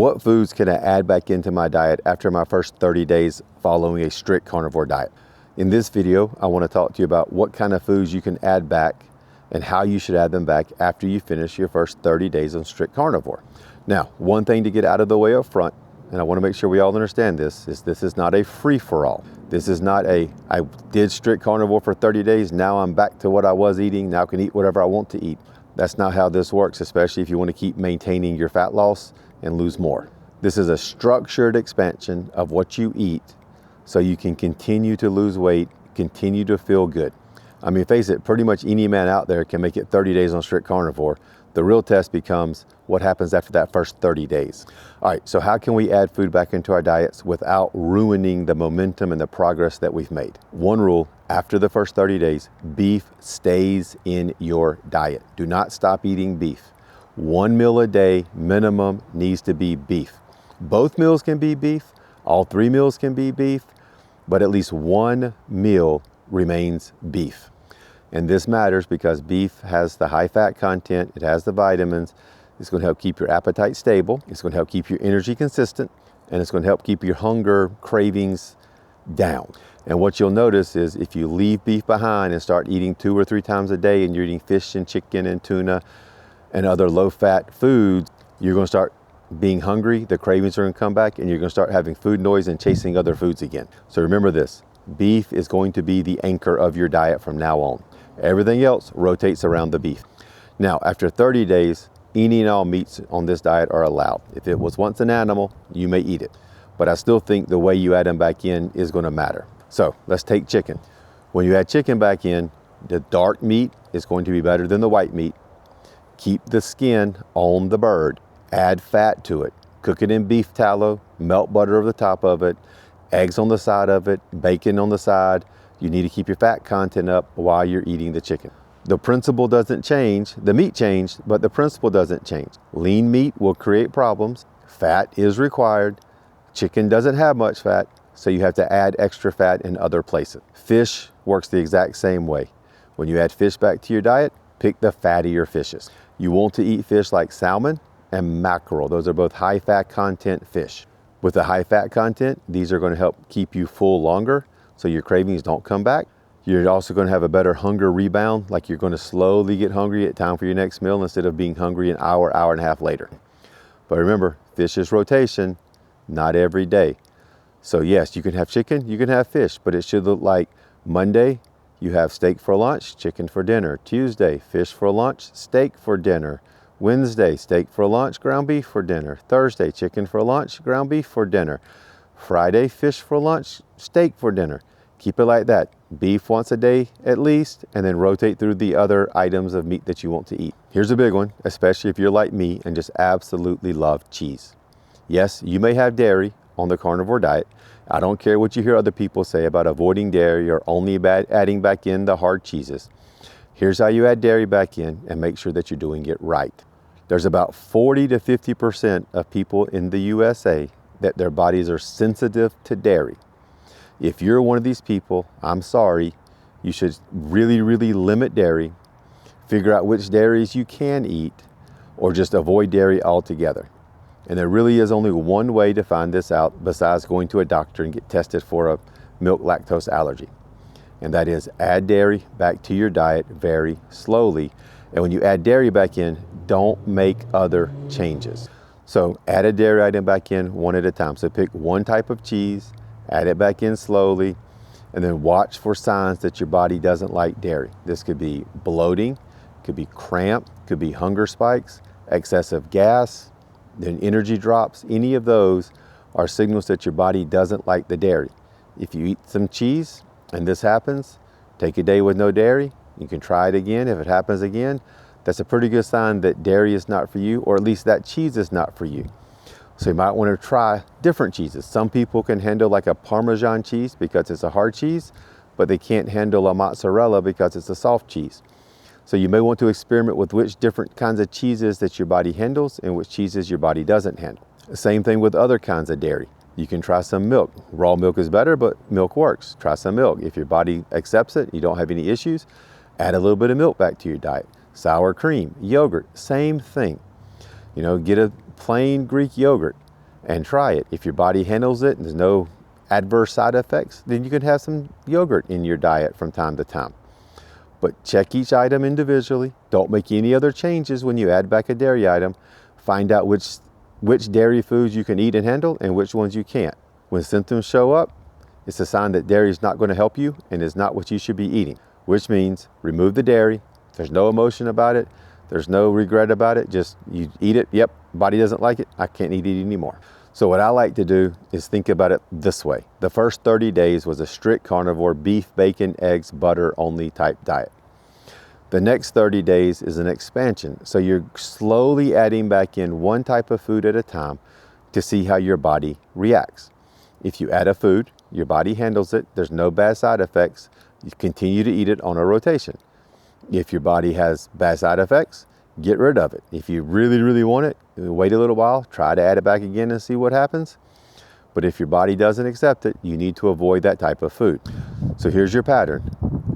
What foods can I add back into my diet after my first 30 days following a strict carnivore diet? In this video, I want to talk to you about what kind of foods you can add back and how you should add them back after you finish your first 30 days on strict carnivore. Now, one thing to get out of the way up front, and I want to make sure we all understand this is not a free-for-all. This is not I did strict carnivore for 30 days, now I'm back to what I was eating, now I can eat whatever I want to eat. That's not how this works, especially if you want to keep maintaining your fat loss and lose more. This is a structured expansion of what you eat so you can continue to lose weight, continue to feel good. I mean, face it, pretty much any man out there can make it 30 days on strict carnivore. The real test becomes what happens after that first 30 days. All right, so how can we add food back into our diets without ruining the momentum and the progress that we've made? One rule, after the first 30 days, beef stays in your diet. Do not stop eating beef. 1 meal a day minimum needs to be beef. Both meals can be beef, all 3 meals can be beef, but at least one meal remains beef. And this matters because beef has the high fat content, it has the vitamins, it's going to help keep your appetite stable, it's going to help keep your energy consistent, and it's going to help keep your hunger cravings down. And what you'll notice is if you leave beef behind and start eating 2 or 3 times a day and you're eating fish and chicken and tuna and other low-fat foods, you're going to start being hungry, the cravings are going to come back, and you're going to start having food noise and chasing other foods again. So remember this, beef is going to be the anchor of your diet from now on. Everything else rotates around the beef. Now, after 30 days, any and all meats on this diet are allowed. If it was once an animal, you may eat it. But I still think the way you add them back in is going to matter. So let's take chicken. When you add chicken back in, the dark meat is going to be better than the white meat. Keep the skin on the bird. Add fat to it. Cook it in beef tallow, melt butter over the top of it, eggs on the side of it, bacon on the side. You need to keep your fat content up while you're eating the chicken. The principle doesn't change. The meat changed, but the principle doesn't change. Lean meat will create problems. Fat is required. Chicken doesn't have much fat, so you have to add extra fat in other places. Fish works the exact same way. When you add fish back to your diet, pick the fattier fishes. You want to eat fish like salmon and mackerel. Those are both high fat content fish. With the high fat content, these are going to help keep you full longer so your cravings don't come back. You're also going to have a better hunger rebound, like you're going to slowly get hungry at time for your next meal instead of being hungry an hour, hour and a half later. But remember, fish is rotation, not every day. So yes, you can have chicken, you can have fish, but it should look like Monday, you have steak for lunch, chicken for dinner. Tuesday, fish for lunch, steak for dinner. Wednesday, steak for lunch, ground beef for dinner. Thursday, chicken for lunch, ground beef for dinner. Friday, fish for lunch, steak for dinner. Keep it like that. Beef once a day at least, and then rotate through the other items of meat that you want to eat. Here's a big one, especially if you're like me and just absolutely love cheese. Yes, you may have dairy on the carnivore diet. I don't care what you hear other people say about avoiding dairy or only adding back in the hard cheeses. Here's how you add dairy back in and make sure that you're doing it right. There's about 40 to 50% of people in the USA that their bodies are sensitive to dairy. If you're one of these people, I'm sorry, you should really, really limit dairy, figure out which dairies you can eat, or just avoid dairy altogether. And there really is only one way to find this out besides going to a doctor and get tested for a milk lactose allergy. And that is add dairy back to your diet very slowly. And when you add dairy back in, don't make other changes. So add a dairy item back in one at a time. So pick one type of cheese, add it back in slowly, and then watch for signs that your body doesn't like dairy. This could be bloating, could be cramp, could be hunger spikes, excessive gas, then energy drops. Any of those are signals that your body doesn't like the dairy. If you eat some cheese and this happens, take a day with no dairy. You can try it again. If it happens again, that's a pretty good sign that dairy is not for you, or at least that cheese is not for you. So you might want to try different cheeses. Some people can handle like a Parmesan cheese because it's a hard cheese, but they can't handle a mozzarella because it's a soft cheese. So you may want to experiment with which different kinds of cheeses that your body handles and which cheeses your body doesn't handle. Same thing with other kinds of dairy. You can try some milk. Raw milk is better, but milk works. Try some milk. If your body accepts it, you don't have any issues, add a little bit of milk back to your diet. Sour cream, yogurt, same thing. You know, get a plain Greek yogurt. and try it. If your body handles it and there's no adverse side effects, then you can have some yogurt in your diet from time to time. But check each item individually. Don't make any other changes when you add back a dairy item. Find out which dairy foods you can eat and handle and which ones you can't. When symptoms show up, it's a sign that dairy is not going to help you and is not what you should be eating, which means remove the dairy. There's no emotion about it. There's no regret about it. Just you eat it. Yep, body doesn't like it. I can't eat it anymore. So what I like to do is think about it this way. The first 30 days was a strict carnivore beef, bacon, eggs, butter only type diet. The next 30 days is an expansion. So you're slowly adding back in one type of food at a time to see how your body reacts. If you add a food, your body handles it. There's no bad side effects. You continue to eat it on a rotation. If your body has bad side effects, get rid of it. If you really, really want it, wait a little while, try to add it back again and see what happens. But if your body doesn't accept it, you need to avoid that type of food. So here's your pattern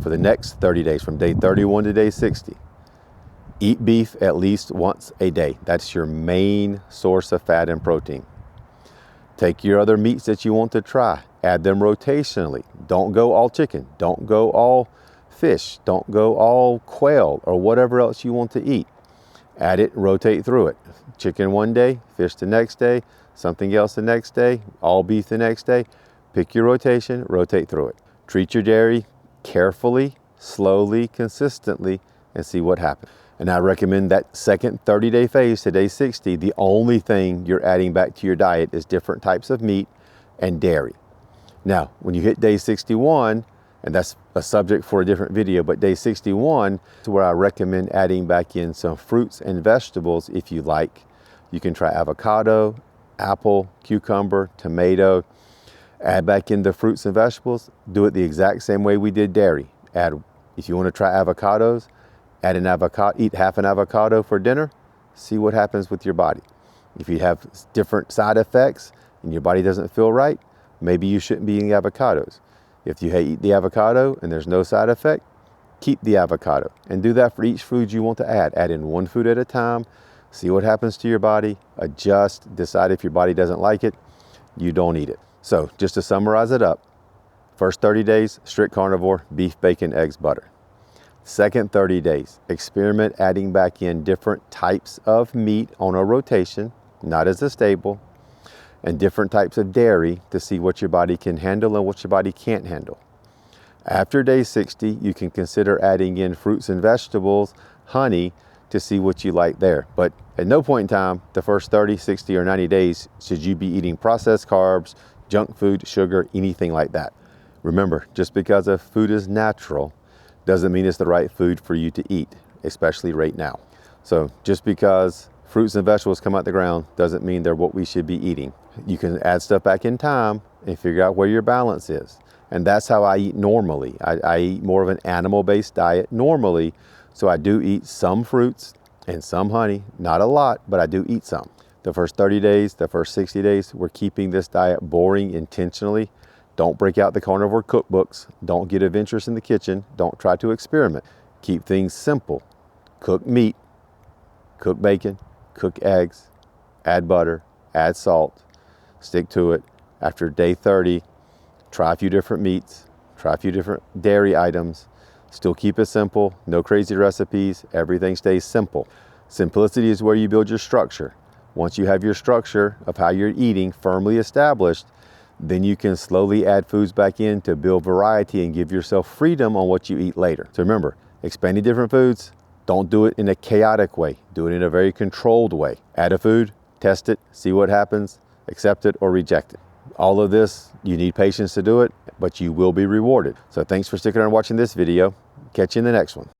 for the next 30 days, from day 31 to day 60. Eat beef at least once a day. That's your main source of fat and protein. Take your other meats that you want to try, add them rotationally. Don't go all chicken, don't go all fish, don't go all quail or whatever else you want to eat. Add it, rotate through it. Chicken one day, fish the next day, something else the next day, all beef the next day. Pick your rotation, rotate through it. Treat your dairy carefully, slowly, consistently, and see what happens. And I recommend that second 30-day phase to day 60, the only thing you're adding back to your diet is different types of meat and dairy. Now, when you hit day 61, and that's a subject for a different video, but day 61 is where I recommend adding back in some fruits and vegetables if you like. You can try avocado, apple, cucumber, tomato. Add back in the fruits and vegetables. Do it the exact same way we did dairy. If you want to try avocados, add an avocado, eat half an avocado for dinner, see what happens with your body. If you have different side effects and your body doesn't feel right, maybe you shouldn't be eating avocados. If you eat the avocado and there's no side effect, keep the avocado. And do that for each food you want to add. Add in one food at a time, see what happens to your body, adjust, decide if your body doesn't like it, you don't eat it. So just to summarize it up, first 30 days, strict carnivore, beef, bacon, eggs, butter. Second 30 days, experiment adding back in different types of meat on a rotation, not as a staple, and different types of dairy to see what your body can handle and what your body can't handle. After day 60, you can consider adding in fruits and vegetables, honey, to see what you like there. But at no point in time, the first 30, 60, or 90 days, should you be eating processed carbs, junk food, sugar, anything like that. Remember, just because a food is natural doesn't mean it's the right food for you to eat, especially right now. So just because fruits and vegetables come out the ground doesn't mean they're what we should be eating. You can add stuff back in time and figure out where your balance is. And that's how I eat normally. I eat more of an animal-based diet normally, so I do eat some fruits and some honey, not a lot, but I do eat some. The first 30 days, the first 60 days, we're keeping this diet boring intentionally. Don't break out the carnivore cookbooks. Don't get adventurous in the kitchen. Don't try to experiment. Keep things simple. Cook meat, cook bacon, cook eggs, add butter, add salt, stick to it. After day 30, try a few different meats, try a few different dairy items. Still keep it simple, no crazy recipes, everything stays simple. Simplicity is where you build your structure. Once you have your structure of how you're eating firmly established, then you can slowly add foods back in to build variety and give yourself freedom on what you eat later. So remember, expanding different foods, don't do it in a chaotic way. Do it in a very controlled way. Add a food, test it, see what happens, accept it or reject it. All of this, you need patience to do it, but you will be rewarded. So thanks for sticking around and watching this video. Catch you in the next one.